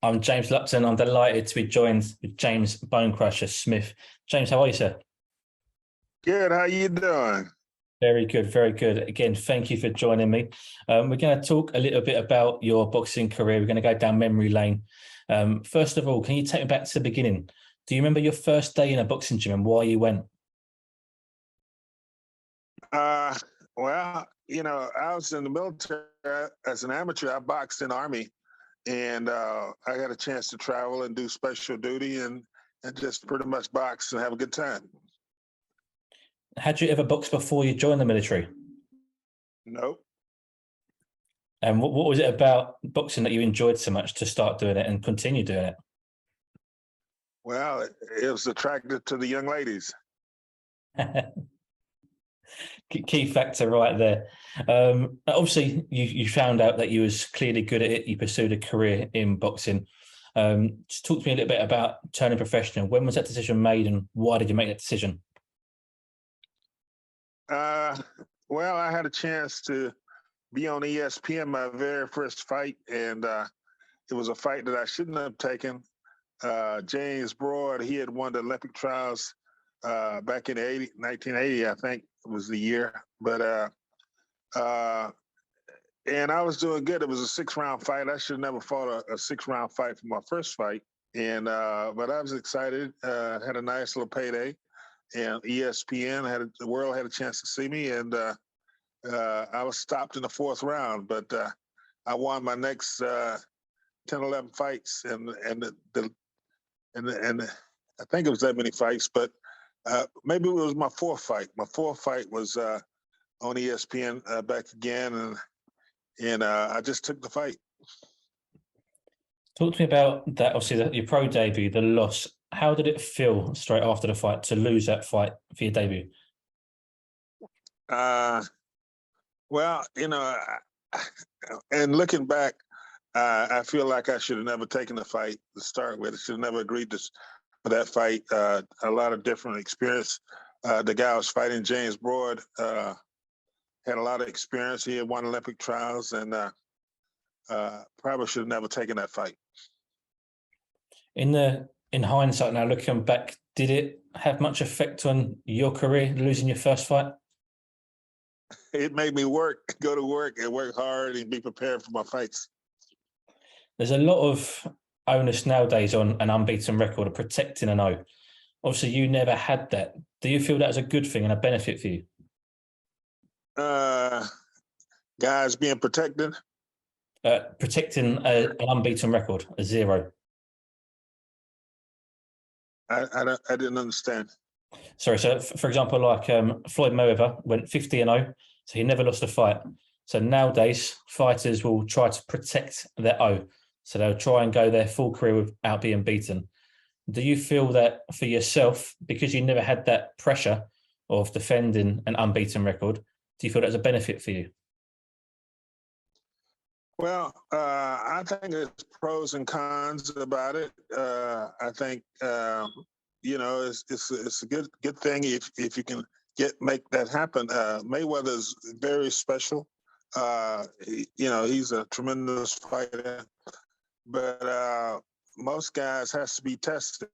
I'm James Lupton. I'm delighted to be joined with James Bonecrusher Smith. James, how are you, sir? Good. How you doing? Very good, very good. Again, thank you for joining me. We're going to talk a little bit about your boxing career. We're going to go down memory lane. First of all, can you take me back to the beginning? Do you remember your first day in a boxing gym and why you went? Uh, I was in the military as an amateur. I boxed in the Army, and I got a chance to travel and do special duty and just pretty much box and have a good time. Had you ever boxed before you joined the military? Nope. And what was it about boxing that you enjoyed so much to start doing it and continue doing Well, it was attractive to the young ladies. it? Key factor right there. Obviously, you found out that you was clearly good at it. You pursued a career in boxing. Just talk to me a little bit about turning professional. When was that decision made, and why did you make that decision? Uh, I had a chance to be on ESPN my very first fight, and it was a fight that I shouldn't have taken. James Broad, he had won the Olympic trials back in 1980, I think was the year. And I was doing good. It was a 6-round fight. I should have never fought a 6-round fight for my first fight. But I was excited. Had a nice little payday, and ESPN the world had a chance to see me, and I was stopped in the 4th round. But I won my next 10, 11 fights, and I think it was that many fights, but maybe it was my 4th fight. My 4th fight was on ESPN back again, and I just took the fight. Talk to me about that. Obviously, your pro debut, the loss. How did it feel straight after the fight to lose that fight for your debut? Uh, well, and looking back, I feel like I should have never taken the fight to start with. I should have never agreed for that fight. A lot of different experience. The guy I was fighting, James Broad, had a lot of experience. He had won Olympic trials, and probably should have never taken that fight. In hindsight, now looking back, did it have much effect on your career losing your first fight? It made me go to work and work hard and be prepared for my fights. There's a lot of onus nowadays on an unbeaten record of protecting an O. Obviously, you never had that. Do you feel that is a good thing and a benefit for you? Guys being protected? Protecting an unbeaten record, a 0. I didn't understand. Sorry, so for example, like Floyd Mayweather went 50-0, so he never lost a fight. So nowadays, fighters will try to protect their O. So they'll try and go their full career without being beaten. Do you feel that for yourself, because you never had that pressure of defending an unbeaten record, do you feel that's a benefit for you? Well, I think there's pros and cons about it. I think it's a good thing if you can make that happen. Mayweather is very special. He's a tremendous fighter, but most guys has to be tested.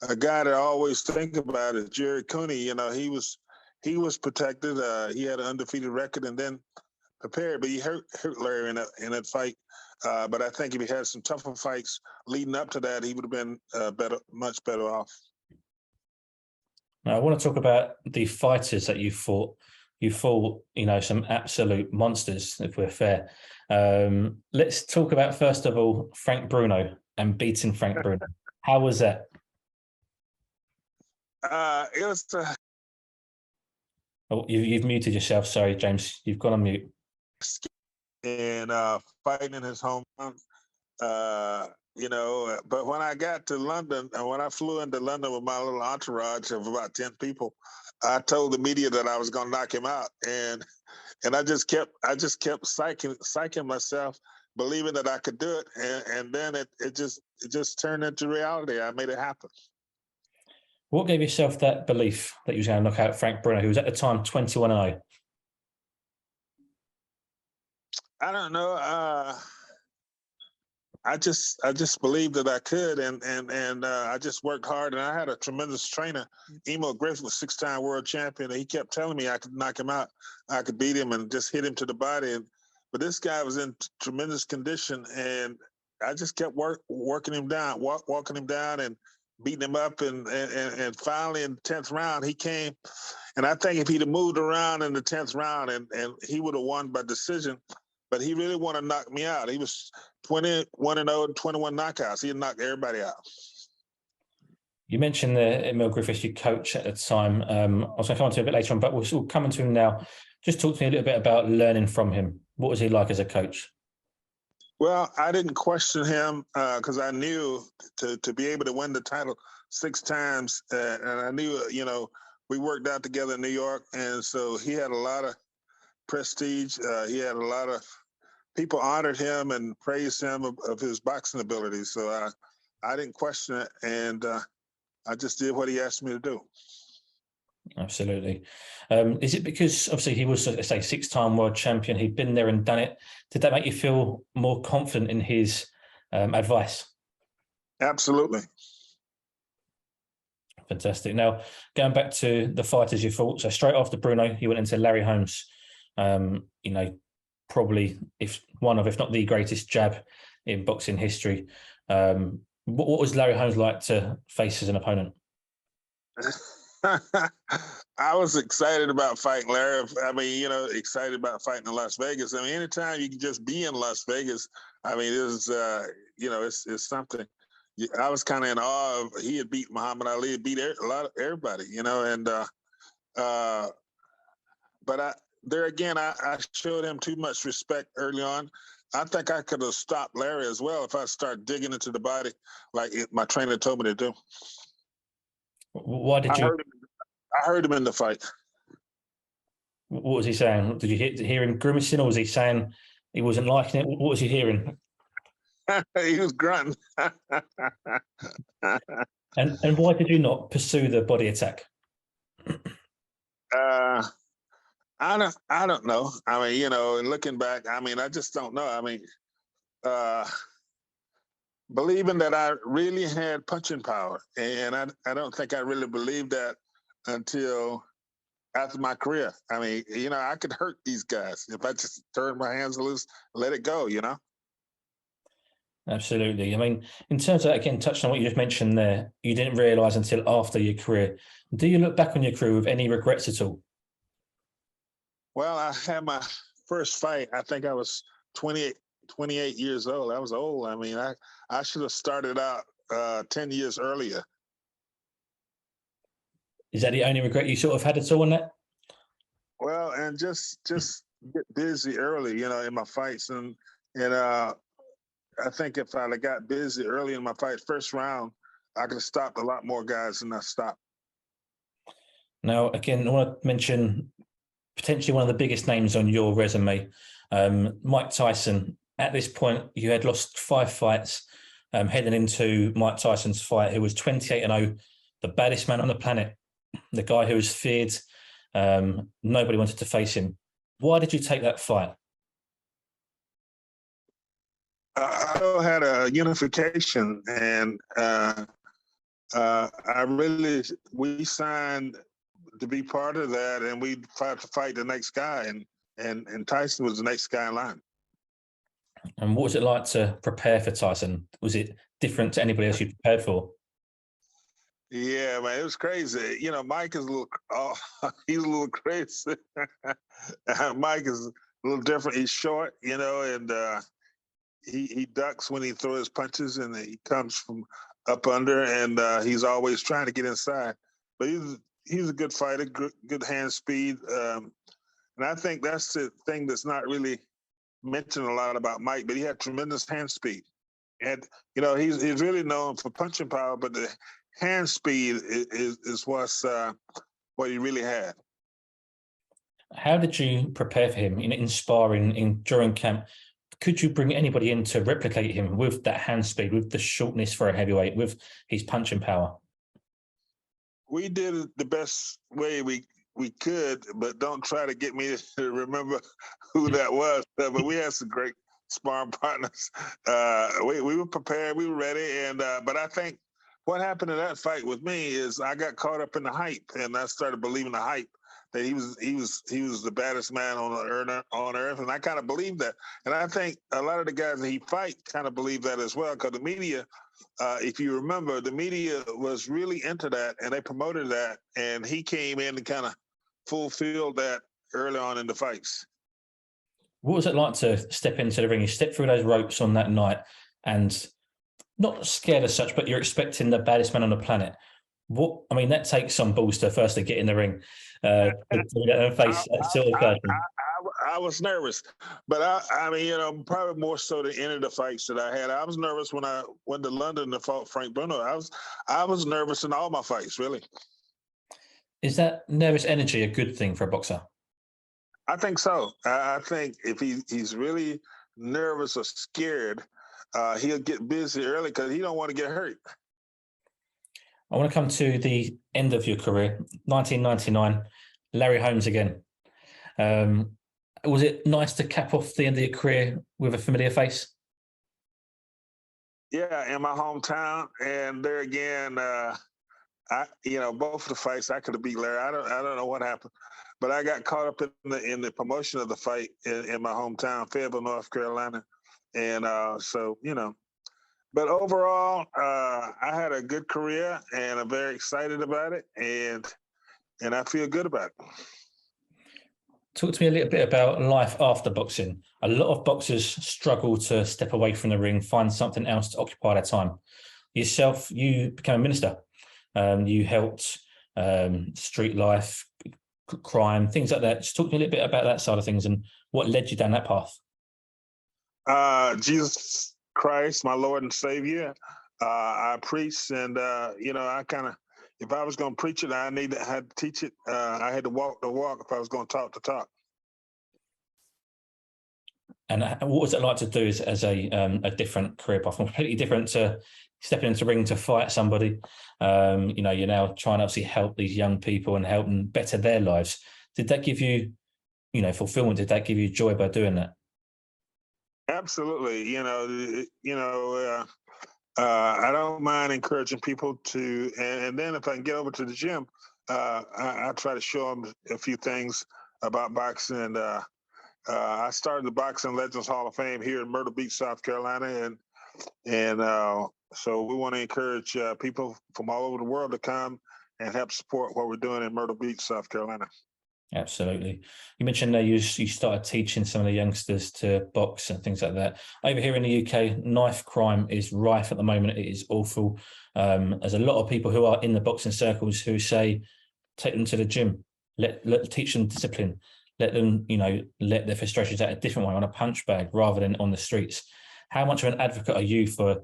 A guy that I always think about is Jerry Cooney. He was protected. He had an undefeated record, and then prepared, but he hurt Larry in that fight. But I think if he had some tougher fights leading up to that, he would have been much better off. Now, I want to talk about the fighters that you fought. You fought, some absolute monsters, if we're fair. Let's talk about, first of all, Frank Bruno and beating Frank Bruno. How was that? It was. Oh, you've muted yourself. Sorry, James. You've gone on mute. And fighting in his home, but when I got to London, and when I flew into London with my little entourage of about 10 people, I told the media that I was going to knock him out, and I just kept psyching myself, believing that I could do it, and then it just turned into reality. I made it happen. What gave yourself that belief that you was going to knock out Frank Bruno, who was at the time 21-0? I don't know. I just believed that I could, and I just worked hard, and I had a tremendous trainer. Emo Griffith was 6-time world champion, and he kept telling me I could knock him out, I could beat him, and just hit him to the body. But this guy was in tremendous condition, and I just kept working him down, walking him down, and beating him up, and finally in the 10th round he came, and I think if he'd have moved around in the 10th round, and he would have won by decision. But he really wanted to knock me out. He was 21-0, 21 knockouts. He knocked everybody out. You mentioned the Emil Griffiths, your coach at the time. I was going to come on to him a bit later on, but we'll come into him now. Just talk to me a little bit about learning from him. What was he like as a coach? Well, I didn't question him because I knew to be able to win the title 6 times, and I knew, we worked out together in New York, and so he had a lot of prestige. He had a lot of people honored him and praised him of his boxing abilities. So I didn't question it, and I just did what he asked me to do. Absolutely. Is it because obviously he was, let's say, 6-time world champion? He'd been there and done it. Did that make you feel more confident in his advice? Absolutely. Fantastic. Now, going back to the fighters you fought, so straight after Bruno, you went into Larry Holmes. Probably if not the greatest jab in boxing history. What was Larry Holmes like to face as an opponent? I was excited about fighting Larry. I mean, excited about fighting in Las Vegas. I mean, anytime you can just be in Las Vegas, I mean, it's something. I was kind of in awe of. He had beat Muhammad Ali, beat everybody, but there again, I showed him too much respect early on. I think I could have stopped Larry as well if I started digging into the body like my trainer told me to do. Why did you? I heard him in the fight. What was he saying? Did you hear him grimacing, or was he saying he wasn't liking it? What was he hearing? He was grunting. And why did you not pursue the body attack? I don't know. I mean, looking back, I mean, I just don't know. I mean, believing that I really had punching power, and I don't think I really believed that until after my career. I mean, I could hurt these guys if I just turned my hands loose, let it go, Absolutely. I mean, in terms of, again, touching on what you just mentioned there, you didn't realise until after your career. Do you look back on your career with any regrets at all? Well, I had my first fight. I think I was 28 years old. I was old. I mean, I should have started out 10 years earlier. Is that the only regret you sort of had at all on that? Well, and just get busy early, in my fights, and I think if I'd have got busy early in my fight, first round, I could have stopped a lot more guys than I stopped. Now, again, I want to mention potentially one of the biggest names on your resume, Mike Tyson. At this point, you had lost 5 fights heading into Mike Tyson's fight, who was 28-0, the baddest man on the planet, the guy who was feared. Nobody wanted to face him. Why did you take that fight? I had a unification, and we signed to be part of that, and we tried to fight the next guy, and Tyson was the next guy in line. And what was it like to prepare for Tyson? Was it different to anybody else you prepared for? Yeah, man, it was crazy. Mike is he's a little crazy. Mike is a little different. He's short, and he ducks when he throws punches, and he comes from up under, and he's always trying to get inside. But he's a good fighter, good hand speed, and I think that's the thing that's not really mentioned a lot about Mike. But he had tremendous hand speed, and he's really known for punching power, but the hand speed is what he really had. How did you prepare for him in sparring during camp? Could you bring anybody in to replicate him with that hand speed, with the shortness for a heavyweight, with his punching power? We did it the best way we we could, but don't try to get me to remember who that was. But we had some great sparring partners. We were prepared, we were ready, and but I think what happened in that fight with me is I got caught up in the hype, and I started believing the hype that he was the baddest man on earth, and I kind of believed that. And I think a lot of the guys that he fight kind of believe that as well, because the media, if you remember, the media was really into that, and they promoted that, and he came in and kind of fulfilled that early on in the fights. What was it like to step into the ring? You stepped through those ropes on that night, and not scared as such, but you're expecting the baddest man on the planet. What, I mean, that takes some balls to firstly get in the ring, and face that sort of person. I was nervous, but I mean, you know, probably more so the end of the fights that I had. I was nervous when I went to London to fight Frank Bruno. I was nervous in all my fights, really. Is that nervous energy a good thing for a boxer? I think so. I think if he's really nervous or scared, he'll get busy early because he don't want to get hurt. I want to come to the end of your career, 1999, Larry Holmes again. Was it nice to cap off the end of your career with a familiar face? Yeah, in my hometown, and there again, both of the fights I could have beat Larry. I don't know what happened, but I got caught up in the promotion of the fight in my hometown, Fayetteville, North Carolina, and so you know. But overall, I had a good career, and I'm very excited about it, and I feel good about it. Talk to me a little bit about life after boxing. A lot of boxers struggle to step away from the ring, find something else to occupy their time. Yourself, you became a minister. You helped street life, crime, things like that. Just talk to me a little bit about that side of things and what led you down that path. Jesus Christ, my Lord and Savior. I preached, and I kind of, if I was going to preach it, I had to teach it. I had to walk the walk if I was going to talk the talk. And what was it like to do as a different career path, completely different to stepping into the ring to fight somebody? You're now trying to obviously help these young people and help them better their lives. Did that give you, fulfillment? Did that give you joy by doing that? Absolutely. I don't mind encouraging people to, and then if I can get over to the gym, I try to show them a few things about boxing. And I started the Boxing Legends Hall of Fame here in Myrtle Beach, South Carolina, and so we want to encourage people from all over the world to come and help support what we're doing in Myrtle Beach, South Carolina. Absolutely. You mentioned that you started teaching some of the youngsters to box and things like that. Over here in the UK, knife crime is rife at the moment. It is awful. There's a lot of people who are in the boxing circles who say, take them to the gym, teach them discipline, let them, let their frustrations out a different way on a punch bag rather than on the streets. How much of an advocate are you for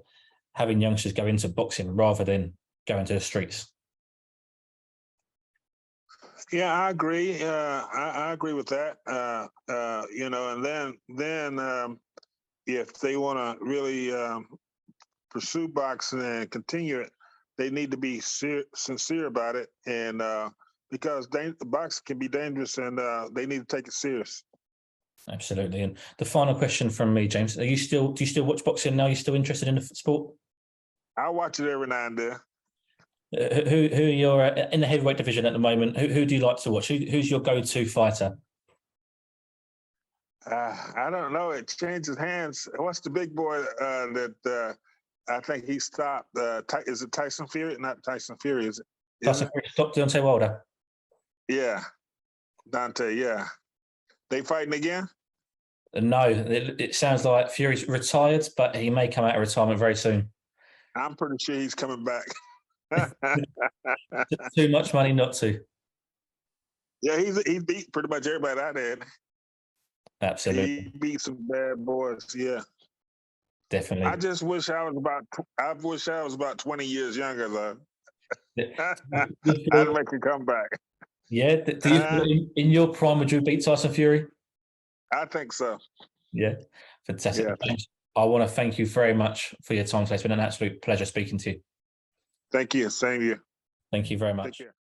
having youngsters go into boxing rather than going to the streets? Yeah, I agree. I agree with that. And then if they want to really pursue boxing and continue it, they need to be sincere about it, and because boxing can be dangerous, and they need to take it serious. Absolutely. And the final question from me, James: do you still watch boxing now? Are you still interested in the sport? I watch it every now and then. Who are your in the heavyweight division at the moment? Who do you like to watch? Who's your go-to fighter? I don't know. It changes hands. What's the big boy that I think he stopped? Is it Tyson Fury? Not Tyson Fury, is it? Tyson Fury stopped Deontay Wilder. Yeah, Dante. Yeah, they fighting again? No, it sounds like Fury's retired, but he may come out of retirement very soon. I'm pretty sure he's coming back. Too much money not to. Yeah, he beat pretty much everybody out there. Absolutely, he beat some bad boys. Yeah, definitely. I just wish I was about 20 years younger, though. I'd make a comeback. Yeah, do you in your prime would you beat Tyson Fury? I think so. Yeah, fantastic. Yeah. I want to thank you very much for your time today. It's been an absolute pleasure speaking to you. Thank you. Same here. Thank you very much.